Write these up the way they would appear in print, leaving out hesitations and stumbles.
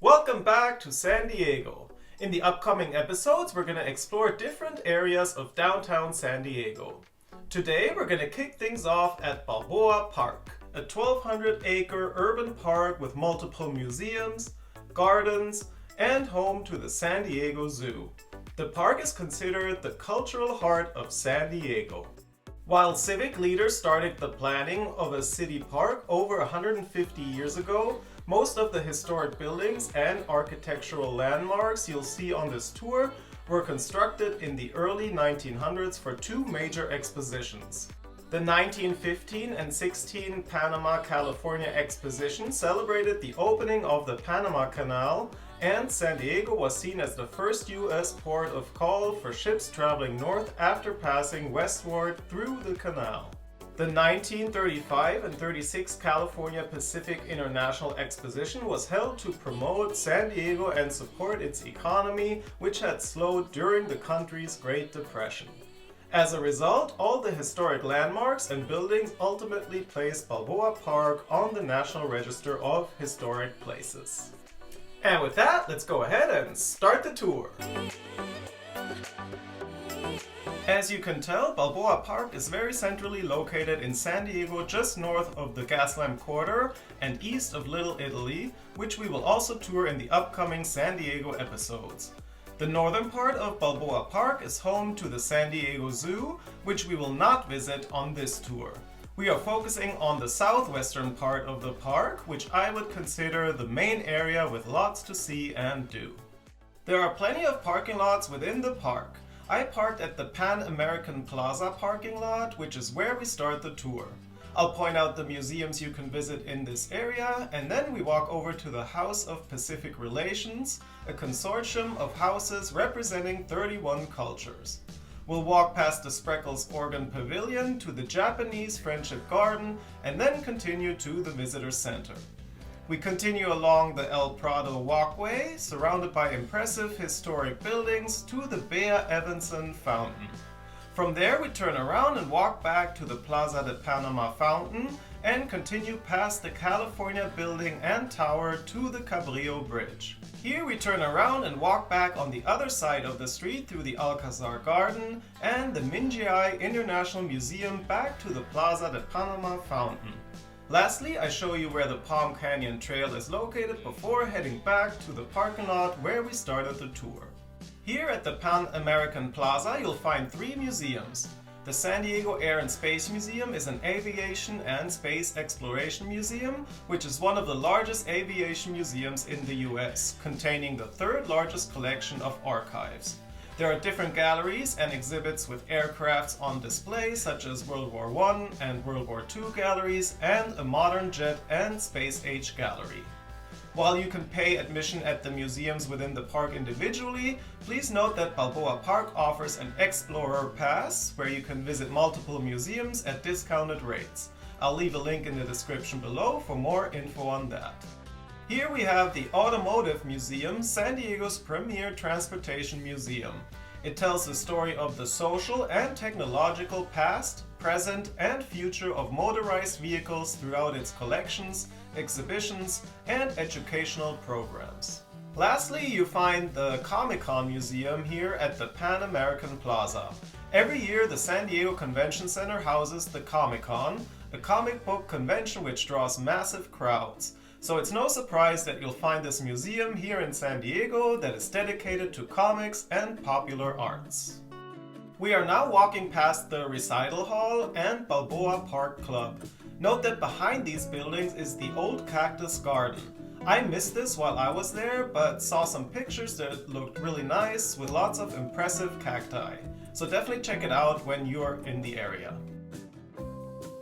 Welcome back to San Diego. In the upcoming episodes, we're going to explore different areas of downtown San Diego. Today, we're going to kick things off at Balboa Park, a 1,200-acre urban park with multiple museums, gardens, and home to the San Diego Zoo. The park is considered the cultural heart of San Diego. While civic leaders started the planning of a city park over 150 years ago, most of the historic buildings and architectural landmarks you'll see on this tour were constructed in the early 1900s for two major expositions. The 1915 and 16 Panama, California exposition celebrated the opening of the Panama Canal, and San Diego was seen as the first U.S. port of call for ships traveling north after passing westward through the canal. The 1935 and 36 California Pacific International Exposition was held to promote San Diego and support its economy, which had slowed during the country's Great Depression. As a result, all the historic landmarks and buildings ultimately placed Balboa Park on the National Register of Historic Places. And with that, let's go ahead and start the tour. As you can tell, Balboa Park is very centrally located in San Diego, just north of the Gaslamp Quarter and east of Little Italy, which we will also tour in the upcoming San Diego episodes. The northern part of Balboa Park is home to the San Diego Zoo, which we will not visit on this tour. We are focusing on the southwestern part of the park, which I would consider the main area with lots to see and do. There are plenty of parking lots within the park. I parked at the Pan American Plaza parking lot, which is where we start the tour. I'll point out the museums you can visit in this area, and then we walk over to the House of Pacific Relations, a consortium of houses representing 31 cultures. We'll walk past the Spreckels Organ Pavilion to the Japanese Friendship Garden, and then continue to the Visitor Center. We continue along the El Prado walkway, surrounded by impressive historic buildings, to the Bea Evenson Fountain. From there, we turn around and walk back to the Plaza de Panama Fountain, and continue past the California Building and Tower to the Cabrillo Bridge. Here we turn around and walk back on the other side of the street through the Alcazar Garden and the Mingei International Museum back to the Plaza de Panama Fountain. Lastly, I show you where the Palm Canyon Trail is located before heading back to the parking lot where we started the tour. Here at the Pan American Plaza, you'll find three museums. The San Diego Air and Space Museum is an aviation and space exploration museum, which is one of the largest aviation museums in the US, containing the third largest collection of archives. There are different galleries and exhibits with aircrafts on display, such as World War I and World War II galleries, and a modern jet and space age gallery. While you can pay admission at the museums within the park individually, please note that Balboa Park offers an Explorer Pass, where you can visit multiple museums at discounted rates. I'll leave a link in the description below for more info on that. Here we have the Automotive Museum, San Diego's premier transportation museum. It tells the story of the social and technological past, present, and future of motorized vehicles throughout its collections, exhibitions, and educational programs. Lastly, you find the Comic-Con Museum here at the Pan American Plaza. Every year, the San Diego Convention Center houses the Comic-Con, a comic book convention which draws massive crowds. So it's no surprise that you'll find this museum here in San Diego that is dedicated to comics and popular arts. We are now walking past the Recital Hall and Balboa Park Club. Note that behind these buildings is the old cactus garden. I missed this while I was there, but saw some pictures that looked really nice with lots of impressive cacti. So definitely check it out when you're in the area.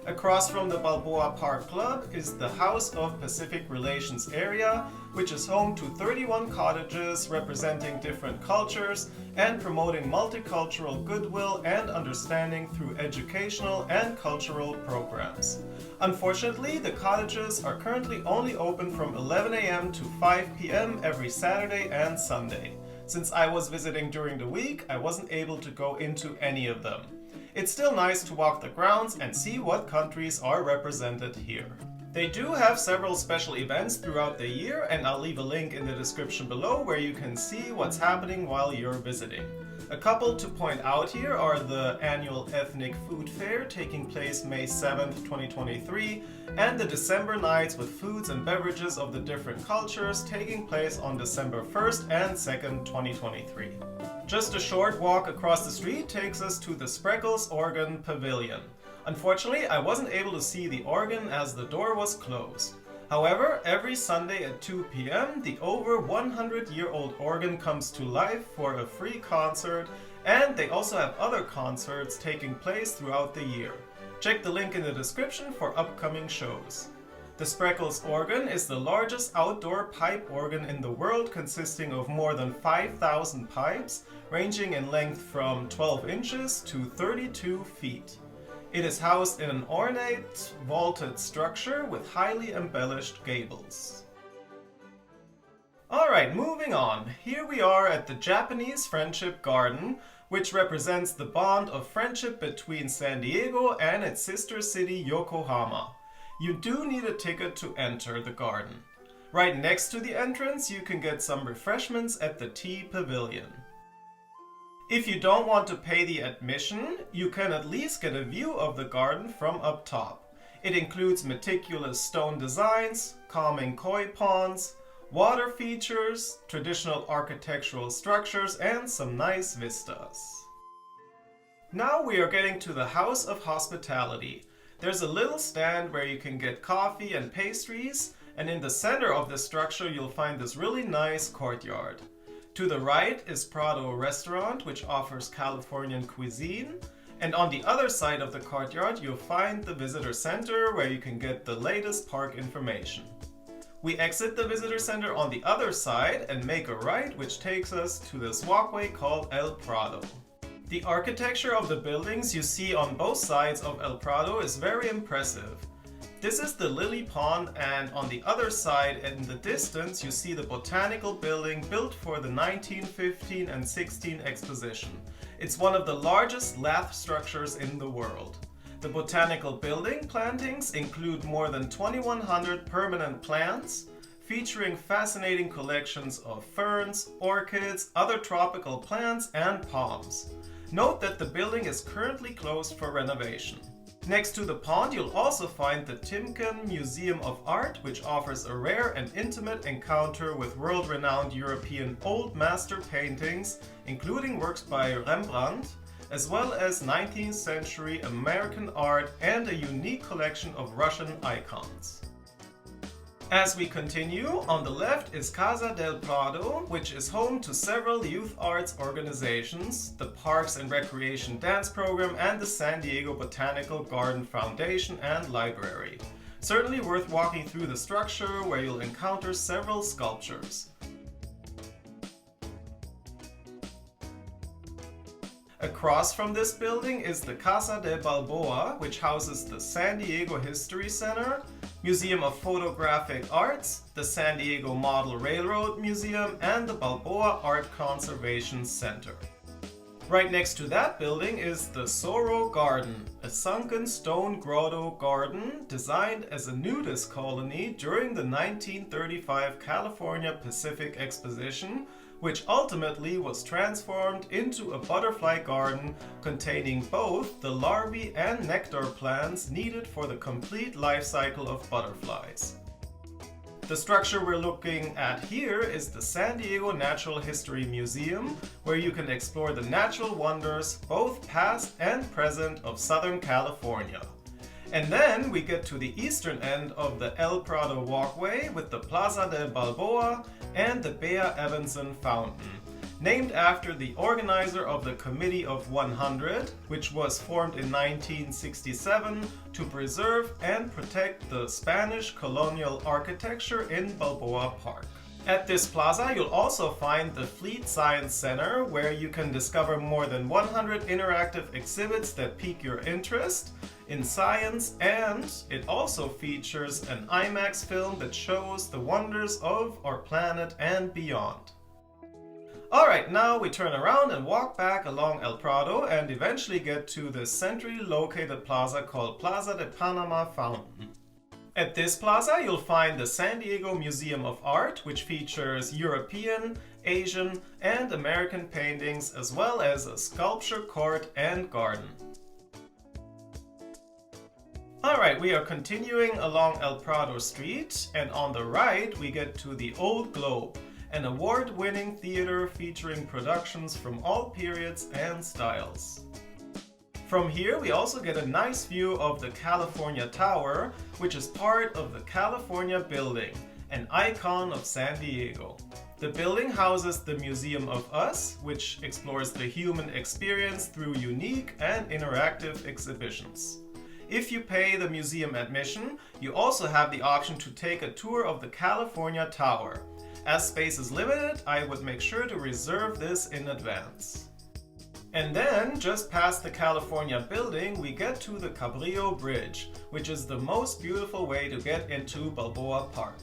Across from the Balboa Park Club is the House of Pacific Relations area, which is home to 31 cottages representing different cultures and promoting multicultural goodwill and understanding through educational and cultural programs. Unfortunately, the cottages are currently only open from 11 a.m. to 5 p.m. every Saturday and Sunday. Since I was visiting during the week, I wasn't able to go into any of them. It's still nice to walk the grounds and see what countries are represented here. They do have several special events throughout the year, and I'll leave a link in the description below where you can see what's happening while you're visiting. A couple to point out here are the annual Ethnic Food Fair taking place May 7th, 2023, and the December nights with foods and beverages of the different cultures taking place on December 1st and 2nd, 2023. Just a short walk across the street takes us to the Spreckels Organ Pavilion. Unfortunately, I wasn't able to see the organ as the door was closed. However, every Sunday at 2 p.m., the over 100-year-old organ comes to life for a free concert, and they also have other concerts taking place throughout the year. Check the link in the description for upcoming shows. The Spreckels organ is the largest outdoor pipe organ in the world, consisting of more than 5,000 pipes, ranging in length from 12 inches to 32 feet. It is housed in an ornate, vaulted structure with highly embellished gables. Alright, moving on. Here we are at the Japanese Friendship Garden, which represents the bond of friendship between San Diego and its sister city Yokohama. You do need a ticket to enter the garden. Right next to the entrance, you can get some refreshments at the Tea Pavilion. If you don't want to pay the admission, you can at least get a view of the garden from up top. It includes meticulous stone designs, calming koi ponds, water features, traditional architectural structures, and some nice vistas. Now we are getting to the House of Hospitality. There's a little stand where you can get coffee and pastries, and in the center of the structure you'll find this really nice courtyard. To the right is Prado Restaurant, which offers Californian cuisine, and on the other side of the courtyard you'll find the visitor center where you can get the latest park information. We exit the visitor center on the other side and make a right, which takes us to this walkway called El Prado. The architecture of the buildings you see on both sides of El Prado is very impressive. This is the Lily Pond, and on the other side in the distance you see the Botanical building built for the 1915 and 16 exposition. It's one of the largest lath structures in the world. The Botanical building plantings include more than 2,100 permanent plants, featuring fascinating collections of ferns, orchids, other tropical plants, and palms. Note that the building is currently closed for renovation. Next to the pond, you'll also find the Timken Museum of Art, which offers a rare and intimate encounter with world-renowned European Old Master paintings, including works by Rembrandt, as well as 19th century American art and a unique collection of Russian icons. As we continue, on the left is Casa del Prado, which is home to several youth arts organizations, the Parks and Recreation Dance Program, and the San Diego Botanical Garden Foundation and Library. Certainly worth walking through the structure, where you'll encounter several sculptures. Across from this building is the Casa de Balboa, which houses the San Diego History Center, Museum of Photographic Arts, the San Diego Model Railroad Museum, and the Balboa Art Conservation Center. Right next to that building is the Zoro Garden, a sunken stone grotto garden designed as a nudist colony during the 1935 California Pacific Exposition, which ultimately was transformed into a butterfly garden containing both the larvae and nectar plants needed for the complete life cycle of butterflies. The structure we're looking at here is the San Diego Natural History Museum, where you can explore the natural wonders, both past and present, of Southern California. And then we get to the eastern end of the El Prado walkway with the Plaza del Balboa and the Bea Evenson Fountain, named after the organizer of the Committee of 100, which was formed in 1967 to preserve and protect the Spanish colonial architecture in Balboa Park. At this plaza, you'll also find the Fleet Science Center, where you can discover more than 100 interactive exhibits that pique your interest in science, and it also features an IMAX film that shows the wonders of our planet and beyond. Alright, now we turn around and walk back along El Prado and eventually get to the centrally located plaza called Plaza de Panama Fountain. At this plaza, you'll find the San Diego Museum of Art, which features European, Asian, and American paintings, as well as a sculpture court and garden. Alright, we are continuing along El Prado Street, and on the right we get to the Old Globe, an award-winning theater featuring productions from all periods and styles. From here we also get a nice view of the California Tower, which is part of the California Building, an icon of San Diego. The building houses the Museum of Us, which explores the human experience through unique and interactive exhibitions. If you pay the museum admission, you also have the option to take a tour of the California Tower. As space is limited, I would make sure to reserve this in advance. And then, just past the California Building, we get to the Cabrillo Bridge, which is the most beautiful way to get into Balboa Park.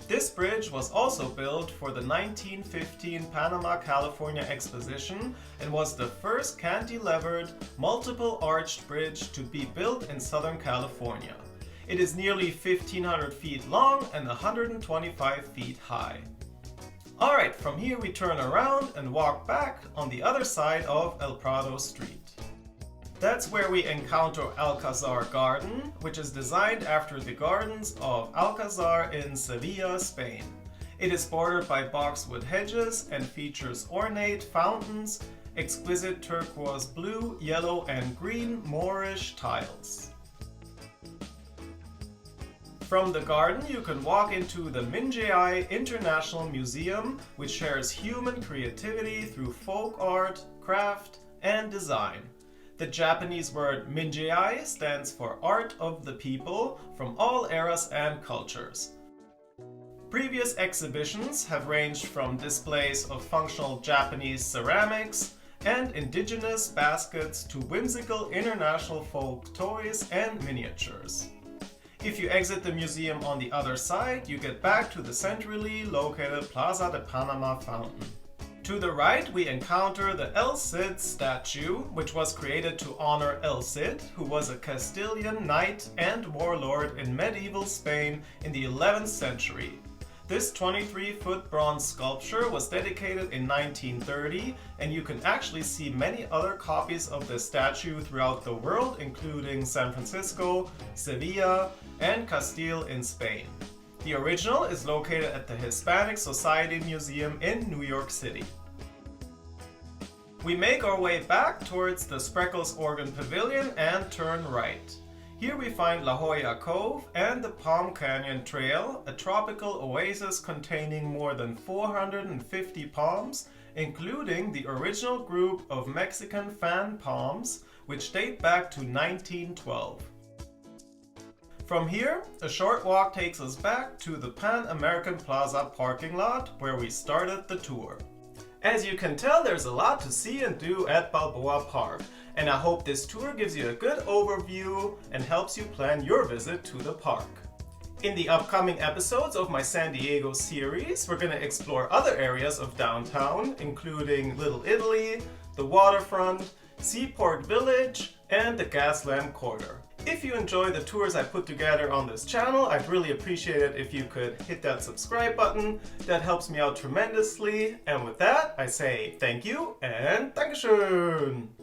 This bridge was also built for the 1915 Panama, California Exposition and was the first cantilevered, multiple-arched bridge to be built in Southern California. It is nearly 1,500 feet long and 125 feet high. Alright, from here we turn around and walk back on the other side of El Prado Street. That's where we encounter Alcazar Garden, which is designed after the gardens of Alcazar in Sevilla, Spain. It is bordered by boxwood hedges and features ornate fountains, exquisite turquoise blue, yellow, and green Moorish tiles. From the garden, you can walk into the Mingei International Museum, which shares human creativity through folk art, craft, and design. The Japanese word Mingei stands for Art of the People from all eras and cultures. Previous exhibitions have ranged from displays of functional Japanese ceramics and indigenous baskets to whimsical international folk toys and miniatures. If you exit the museum on the other side, you get back to the centrally located Plaza de Panama fountain. To the right, we encounter the El Cid statue, which was created to honor El Cid, who was a Castilian knight and warlord in medieval Spain in the 11th century. This 23-foot bronze sculpture was dedicated in 1930, and you can actually see many other copies of this statue throughout the world, including San Francisco, Sevilla, and Castile in Spain. The original is located at the Hispanic Society Museum in New York City. We make our way back towards the Spreckels Organ Pavilion and turn right. Here we find La Jolla Cove and the Palm Canyon Trail, a tropical oasis containing more than 450 palms, including the original group of Mexican fan palms, which date back to 1912. From here, a short walk takes us back to the Pan American Plaza parking lot where we started the tour. As you can tell, there's a lot to see and do at Balboa Park, and I hope this tour gives you a good overview and helps you plan your visit to the park. In the upcoming episodes of my San Diego series, we're going to explore other areas of downtown, including Little Italy, the waterfront, Seaport Village, and the Gaslamp Quarter. If you enjoy the tours I put together on this channel, I'd really appreciate it if you could hit that subscribe button. That helps me out tremendously. And with that, I say thank you and Dankeschön!